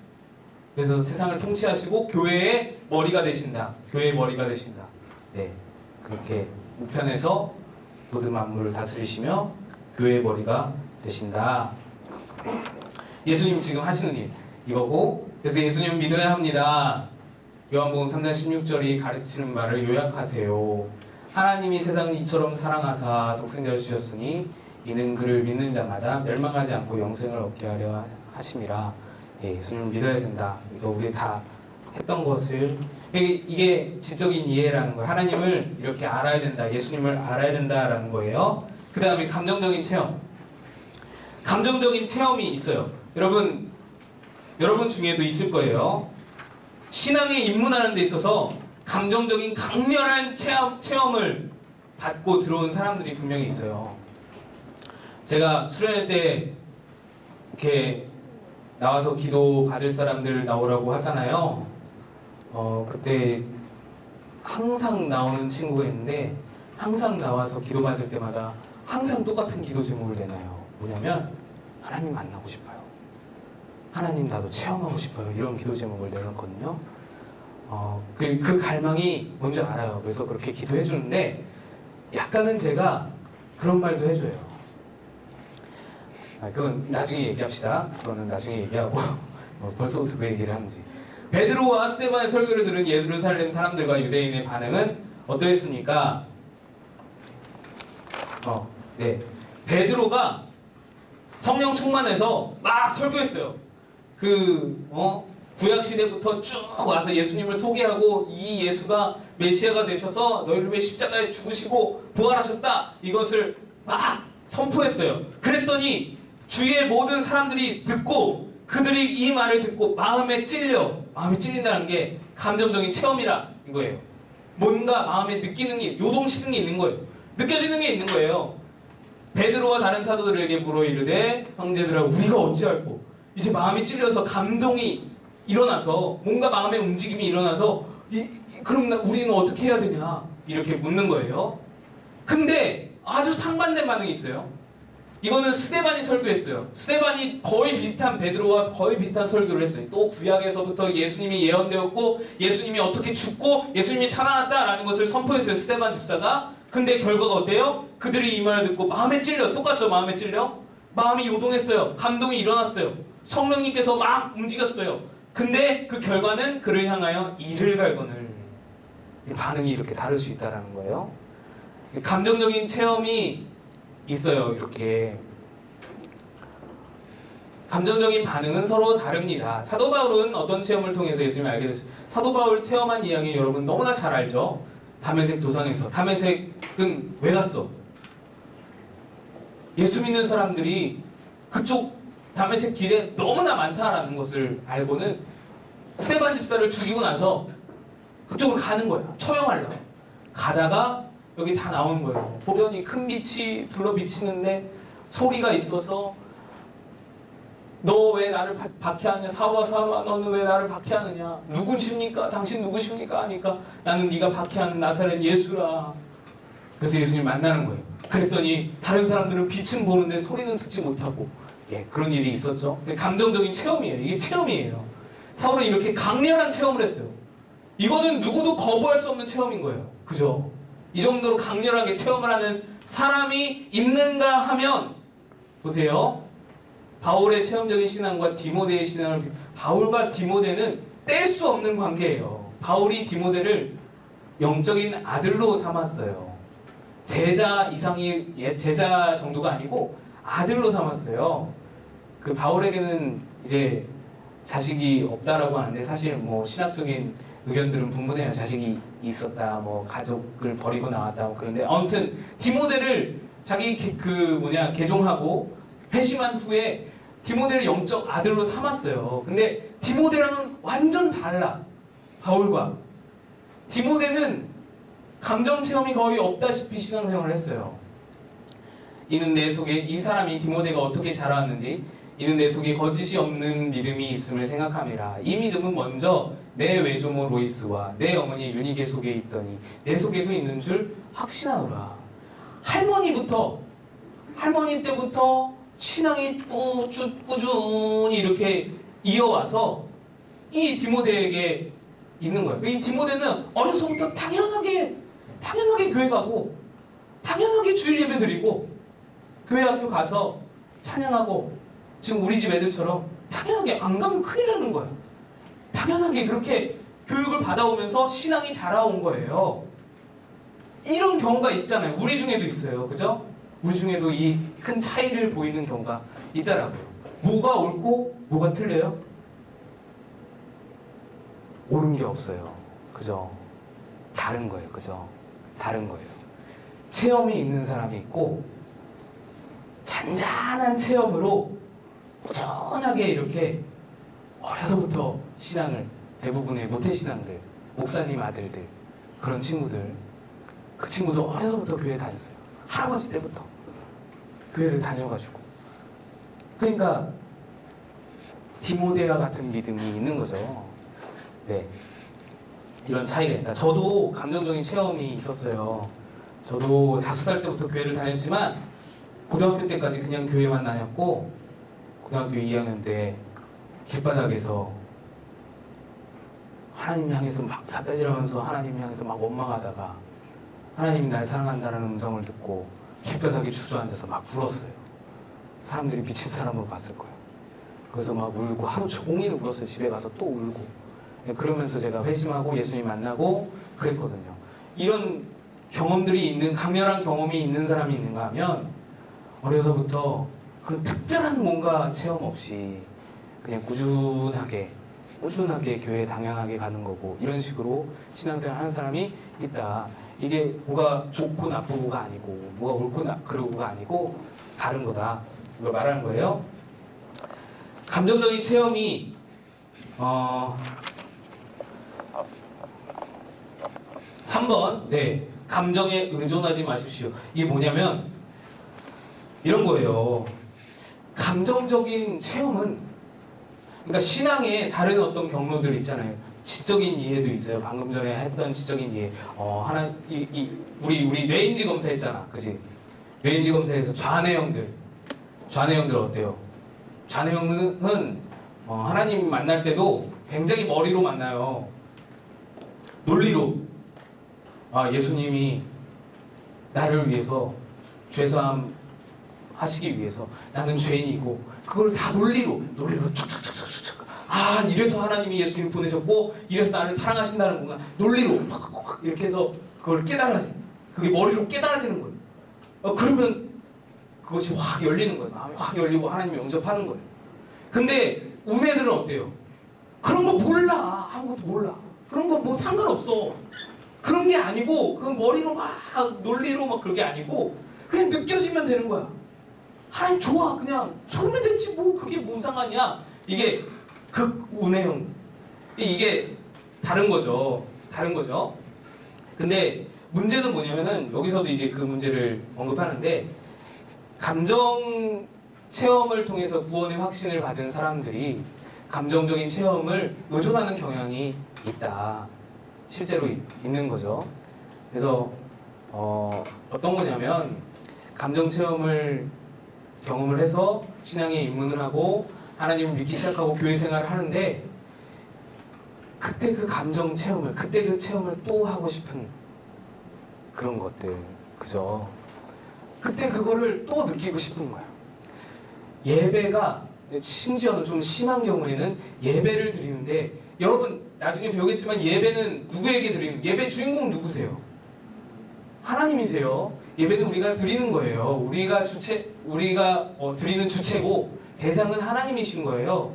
그래서 세상을 통치하시고 교회의 머리가 되신다. 교회의 머리가 되신다. 그렇게 우편에서 모든 만물을 다스리시며 교회의 머리가 되신다. 예수님 지금 하시는 일 이거고, 그래서 예수님 믿어야 합니다. 요한복음 3장 16절이 가르치는 말을 요약하세요. 하나님이 세상을 이처럼 사랑하사 독생자를 주셨으니 이는 그를 믿는 자마다 멸망하지 않고 영생을 얻게 하려 하심이라. 예수님을 믿어야 된다. 이거 우리 다 했던 것을, 이게 지적인 이해라는 거예요. 하나님을 이렇게 알아야 된다. 예수님을 알아야 된다라는 거예요. 그 다음에 감정적인 체험. 감정적인 체험이 있어요. 여러분 중에도 있을 거예요. 신앙에 입문하는 데 있어서 감정적인 강렬한 체험을 받고 들어온 사람들이 분명히 있어요. 제가 수련회 때 이렇게 나와서 기도 받을 사람들 나오라고 하잖아요. 그때 항상 나오는 친구가 있는데, 항상 나와서 기도 받을 때마다 항상 똑같은 기도 제목을 내놔요. 뭐냐면, 하나님 만나고 싶어요. 하나님 나도 체험하고 싶어요. 이런 기도 제목을 내놓거든요. 그 갈망이 뭔지 알아요. 그래서 그렇게 기도해 주는데, 약간은 제가 그런 말도 해줘요. 그건 나중에 얘기합시다. 그거는 나중에 얘기하고 벌써부터 왜 얘기를 하는지. 베드로와 스데반의 설교를 들은 예루살렘 사람들과 유대인의 반응은 어떠했습니까? 베드로가 성령 충만해서 막 설교했어요. 구약 시대부터 쭉 와서 예수님을 소개하고, 이 예수가 메시아가 되셔서 너희를 위해 십자가에 죽으시고 부활하셨다, 이것을 막 선포했어요. 그랬더니 주위의 모든 사람들이 듣고, 그들이 이 말을 듣고 마음이 찔린다는 게 감정적인 체험이라 이거예요. 뭔가 마음에 느끼는 게, 요동치는 게 있는 거예요. 느껴지는 게 있는 거예요. 베드로와 다른 사도들에게 물어 이르되, 형제들아 우리가 어찌할꼬? 이제 마음이 찔려서 감동이 일어나서 뭔가 마음의 움직임이 일어나서 그럼 우리는 어떻게 해야 되냐 이렇게 묻는 거예요. 근데 아주 상반된 반응이 있어요. 이거는 스데반이 설교했어요. 스데반이 거의 비슷한 베드로와 거의 비슷한 설교를 했어요. 또 구약에서부터 예수님이 예언되었고 예수님이 어떻게 죽고 예수님이 살아났다라는 것을 선포했어요. 스데반 집사가. 근데 결과가 어때요? 그들이 이 말을 듣고 마음에 찔려. 똑같죠? 마음에 찔려? 마음이 요동했어요. 감동이 일어났어요. 성령님께서 막 움직였어요. 근데 그 결과는 그를 향하여 이를 갈거늘. 반응이 이렇게 다를 수 있다는 거예요. 감정적인 체험이 있어요. 이렇게 감정적인 반응은 서로 다릅니다. 사도 바울은 어떤 체험을 통해서 예수님을 알게 됐어요? 사도 바울 체험한 이야기 여러분 너무나 잘 알죠? 다메섹 도상에서. 다메섹은 왜 갔어? 예수 믿는 사람들이 그쪽 다메섹 길에 너무나 많다라는 것을 알고는 스데반 집사를 죽이고 나서 그쪽으로 가는 거야. 처형하려고. 가다가 여기 다 나오는 거예요. 보련히 큰 빛이 둘러 비치는데 소리가 있어서 너 왜 나를 박해하냐? 사와 너는 왜 나를 박해하느냐? 누구십니까? 당신 누구십니까? 하니까 나는 네가 박해하는 나사렛 예수라. 그래서 예수님 만나는 거예요. 그랬더니 다른 사람들은 빛은 보는데 소리는 듣지 못하고 그런 일이 있었죠. 감정적인 체험이에요. 이게 체험이에요. 사울은 이렇게 강렬한 체험을 했어요. 이거는 누구도 거부할 수 없는 체험인 거예요. 그죠? 이 정도로 강렬하게 체험을 하는 사람이 있는가 하면 보세요. 바울의 체험적인 신앙과 디모데의 신앙을 바울과 디모데는 뗄 수 없는 관계예요. 바울이 디모데를 영적인 아들로 삼았어요. 제자 이상이 제자 정도가 아니고 아들로 삼았어요. 그 바울에게는 이제 자식이 없다라고 하는데 사실 뭐 신학적인 의견들은 분분해요. 자식이 있었다, 뭐 가족을 버리고 나왔다, 그런데 아무튼 디모데를 자기 개종하고 회심한 후에 디모데를 영적 아들로 삼았어요. 근데 디모데랑은 완전 달라. 바울과 디모데는 감정 체험이 거의 없다시피 신앙생활을 했어요. 이는 내 속에 이 사람이 디모데가 어떻게 자라왔는지 이는 내 속에 거짓이 없는 믿음이 있음을 생각함이라. 이 믿음은 먼저 내 외조모 로이스와 내 어머니 유니게 속에 있더니 내 속에도 있는 줄 확신하노라. 할머니 때부터 신앙이 꾸준히 이렇게 이어와서 이 디모데에게 있는 거예요. 이 디모데는 어려서부터 당연하게 교회 가고 당연하게 주일 예배 드리고 교회 학교 가서 찬양하고 지금 우리 집 애들처럼 당연하게 안 가면 큰일 나는 거야. 당연하게 그렇게 교육을 받아오면서 신앙이 자라온 거예요. 이런 경우가 있잖아요. 우리 중에도 있어요. 그죠? 우리 중에도 이 큰 차이를 보이는 경우가 있더라고요. 뭐가 옳고 뭐가 틀려요? 옳은 게 없어요. 그죠? 다른 거예요. 그죠? 다른 거예요. 체험이 있는 사람이 있고 잔잔한 체험으로 꾸준하게 이렇게 어려서부터 신앙을 대부분의 모태신앙들, 목사님 아들들 그런 친구들 그 친구도 어려서부터 교회 다녔어요. 할아버지 때부터 교회를 다녀가지고 그러니까 디모데와 같은 믿음이 있는 거죠. 네, 이런 차이가 있다. 저도 감정적인 체험이 있었어요. 저도 5살 때부터 교회를 다녔지만 고등학교 때까지 그냥 교회만 다녔고 고등학교 2학년 때 길바닥에서 하나님 향해서 막 삿대질하면서 하나님 향해서 막 원망하다가 하나님이 날 사랑한다는 음성을 듣고 길바닥에 주저앉아서 막 울었어요. 사람들이 미친 사람으로 봤을 거예요. 그래서 막 울고 하루 종일 울었어요. 집에 가서 또 울고. 그러면서 제가 회심하고 예수님 만나고 그랬거든요. 이런 경험들이 있는 강렬한 경험이 있는 사람이 있는가 하면 어려서부터 그런 특별한 뭔가 체험 없이 그냥 꾸준하게 교회에 당연하게 가는 거고 이런 식으로 신앙생활 하는 사람이 있다. 이게 뭐가 좋고 나쁘고가 아니고 뭐가 옳고 그르고가 아니고 다른 거다. 이걸 말하는 거예요. 감정적인 체험이 3번 네, 감정에 의존하지 마십시오. 이게 뭐냐면 이런 거예요. 감정적인 체험은 그러니까 신앙에 다른 어떤 경로들 있잖아요. 지적인 이해도 있어요. 방금 전에 했던 지적인 이해. 우리 뇌인지 검사했잖아, 그지? 뇌인지 검사에서 좌뇌형들 어때요? 좌뇌형은 하나님 만날 때도 굉장히 머리로 만나요. 논리로. 예수님이 나를 위해서 죄사함 하시기 위해서 나는 죄인이고, 그걸 다 논리로 촥촥촥촥촥. 이래서 하나님이 예수님 보내셨고, 이래서 나를 사랑하신다는구나. 논리로 팍팍팍 이렇게 해서 그걸 깨달아지. 그게 머리로 깨달아지는 거예요. 그러면 그것이 확 열리는 거예요. 마음이 확 열리고 하나님이 영접하는 거예요. 근데 우매들은 어때요? 그런 거 몰라. 아무것도 몰라. 그런 거 뭐 상관없어. 그런 게 아니고, 그건 머리로 막 논리로 막 그런 게 아니고, 그냥 느껴지면 되는 거야. 하나님 좋아. 그냥 좋으면 됐지 뭐. 그게 뭔 상관이야. 이게 극운해형. 이게 다른 거죠. 근데 문제는 뭐냐면은, 여기서도 이제 그 문제를 언급하는데, 감정 체험을 통해서 구원의 확신을 받은 사람들이 감정적인 체험을 의존하는 경향이 있다. 실제로 있는 거죠. 그래서 어떤 거냐면, 감정 체험을 경험을 해서 신앙에 입문을 하고 하나님을 믿기 시작하고 교회 생활을 하는데, 그때 그 감정 체험을, 그때 그 체험을 또 하고 싶은 그런 것들, 그죠? 그때 그거를 또 느끼고 싶은 거야. 예배가, 심지어는 좀 심한 경우에는 예배를 드리는데, 여러분 나중에 배우겠지만 예배는 누구에게 드리는, 예배 주인공 누구세요? 하나님이세요. 예배는 우리가 드리는 거예요. 우리가 드리는 주체고, 대상은 하나님이신 거예요.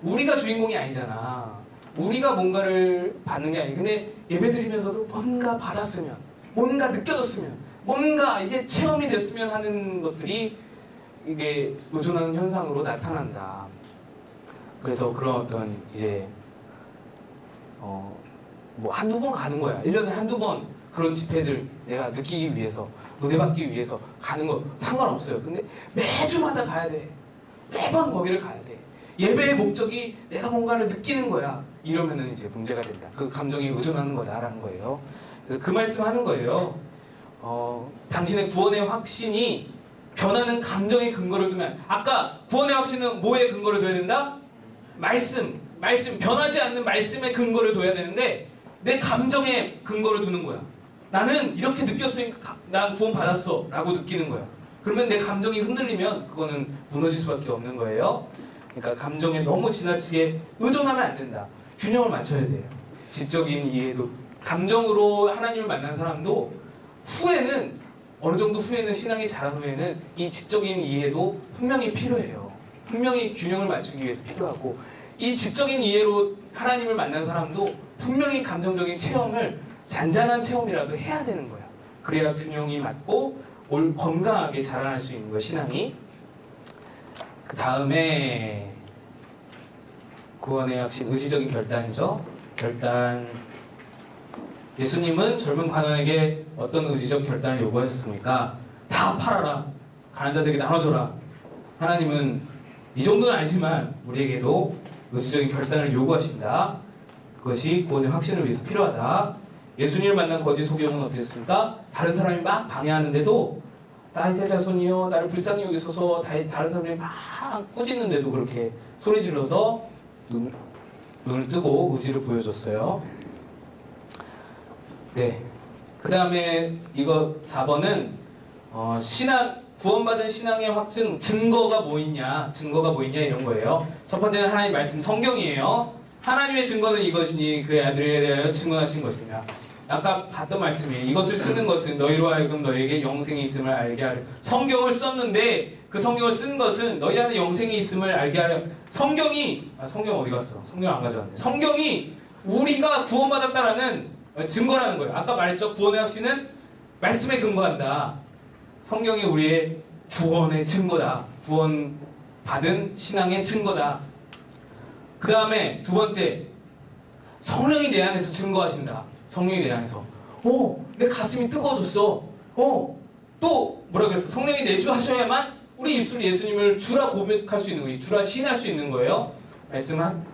우리가 주인공이 아니잖아. 우리가 뭔가를 받는 게 아니에요. 근데 예배 드리면서도 뭔가 받았으면, 뭔가 느껴졌으면, 뭔가 이게 체험이 됐으면 하는 것들이 이게 의존하는 현상으로 나타난다. 그래서 그런 어떤 이제 뭐 한두 번 가는 거야. 1년에 한두 번 그런 집회들 내가 느끼기 위해서, 은혜받기 위해서 가는 거 상관없어요. 근데 매주마다 가야 돼. 매번 거기를 가야 돼. 예배의 목적이 내가 뭔가를 느끼는 거야. 이러면은 이제 문제가 된다. 그 감정이 의존하는 거다라는 거예요. 그래서 그 말씀하는 거예요. 당신의 구원의 확신이 변하는 감정의 근거를 두면, 아까 구원의 확신은 뭐에 근거를 둬야 된다? 말씀, 변하지 않는 말씀의 근거를 둬야 되는데, 내 감정에 근거를 두는 거야. 나는 이렇게 느꼈으니까 난 구원 받았어 라고 느끼는 거야. 그러면 내 감정이 흔들리면 그거는 무너질 수밖에 없는 거예요. 그러니까 감정에 너무 지나치게 의존하면 안 된다. 균형을 맞춰야 돼요. 지적인 이해도, 감정으로 하나님을 만난 사람도 후에는, 어느 정도 후에는, 신앙이 자란 후에는 이 지적인 이해도 분명히 필요해요. 분명히 균형을 맞추기 위해서 필요하고, 이 지적인 이해로 하나님을 만난 사람도 분명히 감정적인 체험을, 잔잔한 체험이라도 해야 되는 거야. 그래야 균형이 맞고 건강하게 자라날 수 있는 거야, 신앙이. 그 다음에 구원의 확신, 의지적인 결단이죠. 결단. 예수님은 젊은 관원에게 어떤 의지적 결단을 요구하셨습니까? 다 팔아라. 가난한 자들에게 나눠줘라. 하나님은 이 정도는 아니지만 우리에게도 의지적인 결단을 요구하신다. 그것이 구원의 확신을 위해서 필요하다. 예수님을 만난 거짓 소경은 어땠습니까? 다른 사람이 막 방해하는데도, 다윗의 자손이여 나를 불쌍히 여기소서, 다른 사람들이 막 꾸짖는데도 그렇게 소리 질러서 눈을 뜨고 의지를 보여줬어요. 네. 그 다음에 이거 4번은 구원받은 신앙의 확증, 증거가 뭐 있냐 이런 거예요. 첫 번째는 하나님 말씀, 성경이에요. 하나님의 증거는 이것이니 그의 아들에 대하여 증언하신 것이냐. 아까 봤던 말씀이에요. 이것을 쓰는 것은 너희로 하여금 너희에게 영생이 있음을 알게 하려. 성경을 썼는데 그 성경을 쓴 것은 너희 안에 영생이 있음을 알게 하려. 성경 어디 갔어? 성경 안 가져왔네. 성경이 우리가 구원받았다라는 증거라는 거예요. 아까 말했죠. 구원의 확신은 말씀에 근거한다. 성경이 우리의 구원의 증거다. 구원받은 신앙의 증거다. 그 다음에 두 번째, 성령이 내 안에서 증거하신다. 성령이 내 안에서. 내 가슴이 뜨거워졌어. 또 뭐라 그랬어? 성령이 내주하셔야만 우리 입술로 예수님을 주라 고백할 수 있는 거예요. 주라 시인할 수 있는 거예요.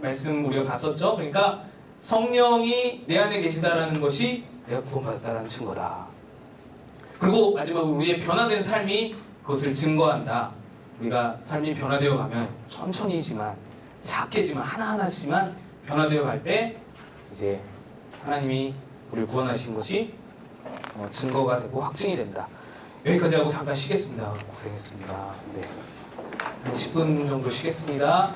말씀 우리가 봤었죠. 그러니까 성령이 내 안에 계시다라는 것이 내가 구원받았다라는 증거다. 그리고 마지막으로 우리의 변화된 삶이 그것을 증거한다. 우리가 삶이 변화되어 가면 천천히지만 작게지만 하나하나씩만 변화되어 갈 때 이제 하나님이 우리를 구원하신 것이 증거가 되고 확증이 된다. 여기까지 하고 잠깐 쉬겠습니다. 고생했습니다. 네. 한 10분 정도 쉬겠습니다.